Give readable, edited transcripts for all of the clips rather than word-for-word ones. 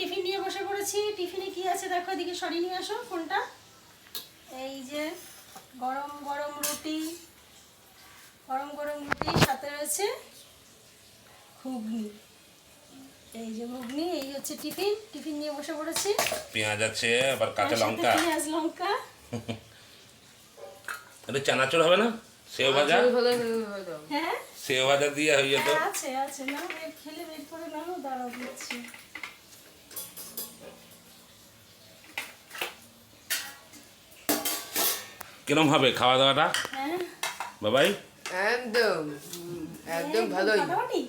Tiffin নিয়ে বসে পড়েছি। টিফিনে কি আছে দেখো, এদিকে সরিয়ে নিয়ে আসো ফোনটা। এই যে গরম গরম রুটি, সাথে রয়েছে ঘুগনি। এই যে ঘুগনি, এই হচ্ছে টিফিন নিয়ে বসে পড়েছি। পেঁয়াজ আছে, আবার কাঁচা লঙ্কা, পেঁয়াজ লঙ্কা। এটা চানাচুর হবে না? সেও ভাজা, হ্যাঁ সেও ভাজা দিয়ে হয়ে যেত। আছে আছে, না খেলে বের করে নাও, দাঁড়াও দিচ্ছি। কিরম হবে খাওয়া দাওয়াটা হ্যাঁ বাবাই? একদম একদম ভালোই, ফাটাফাটি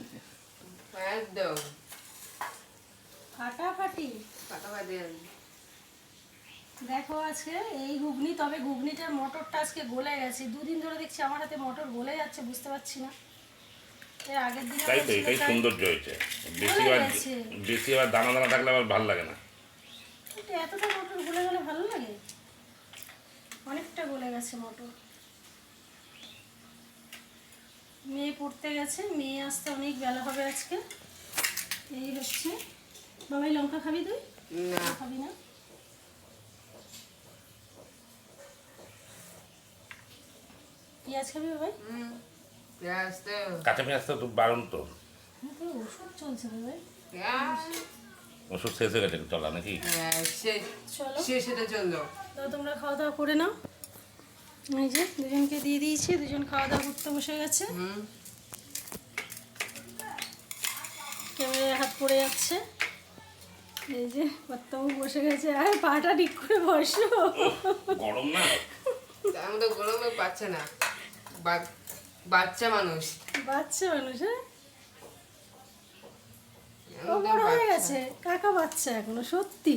একদম ফাটাফাটি। ফাটাফাটি। দেখো আজকে এই ঘুগনি, তবে ঘুগনিটার মটরটা আজকে গলে গেছে। দুদিন ধরে দেখছি আমার হাতে মটর গলে যাচ্ছে, বুঝতে পারছি না। এর আগের দিন তাই তো, এটাই সৌন্দর্য হয়েছে। বেশি আবার দানা দানা থাকলে আবার ভালো লাগে না। এতটা মটর গলে গেলে ভালো লাগে? অনেকটা গলে গেছে মটর। মেয়ে পড়তে গেছে, মেয়ে আসতে অনেক বেলা হবে আজকে। এই হচ্ছে। বাবাই লঙ্কা খাবি তুই? না খাবি না? পেঁয়াজ খাবি বাবাই? পেঁয়াজ তো কাঁচা পেঁয়াজ তো বারণ তো। ওষুধ চলছে বাবাই। ওষুধ শেষ হয়ে গেছে চলা নাকি? চলো সেটা চললো। তো তোমরা খাওয়া দাওয়া করে নাও। এই যে দুজনকে দিয়ে দিয়েছি, দুজন খাওয়া দাওয়া করতে বসে গেছে। ক্যামেরায় হাত পড়ে যাচ্ছে। এই যে কর্তাবু বসে গেছে, আর পাটা ঠিক করে বসো। গরম না? আমি তো গরমে পাচ্ছে না, বাচ্চা মানুষ। হ্যাঁ, ও বড় হয়ে গেছে, কাকা বাচ্চা এখনো, সত্যি।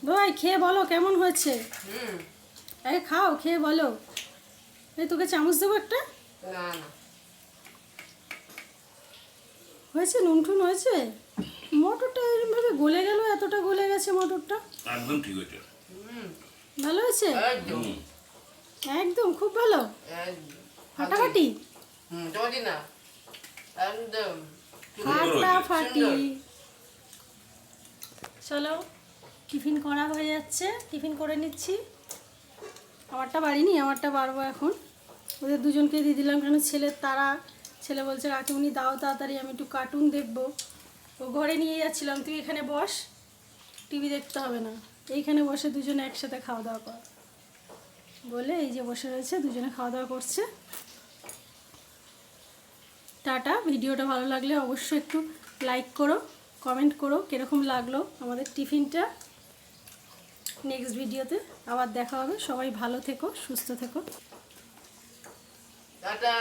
ভাই খেয়ে বলো কেমন হয়েছে। আরে খাও, খেয়ে বলো। এই তোকে চামচ দেবো একটা। না না হয়েছে, নুন টুন হয়েছে। মটরটা এরকমভাবে গলে গেল, এতটা গলে গেছে মটরটা। একদম ঠিক হয়েছে। ভালো হয়েছে, একদম একদম খুব ভালো। ফাটাফাটি তোমার না একদম ফাটাফাটি। চলো টিফিন করা হয়ে যাচ্ছে, টিফিন করে নিচ্ছি। আমারটা বাড়িনি, আমারটা বাড়বো এখন। ওদের দুজনকে দিয়ে দিলাম, কেন ছেলের তারা। ছেলে বলছে কাকিমুনি দাও তাড়াতাড়ি, আমি একটু কার্টুন দেখবো। ও ঘরে নিয়ে যাচ্ছিলাম, তুই এখানে বস, টিভি দেখতে হবে না, এইখানে বসে দুজনে একসাথে খাওয়া দাওয়া কর বলে এই যে বসে রয়েছে, দুজনে খাওয়া দাওয়া করছে। টাটা। ভিডিওটা ভালো লাগলে অবশ্যই একটু লাইক করো, কমেন্ট করো কীরকম লাগলো আমাদের টিফিনটা। নেক্সট ভিডিওতে আবার দেখা হবে। সবাই ভালো থেকো, সুস্থ থেকো। টাটা।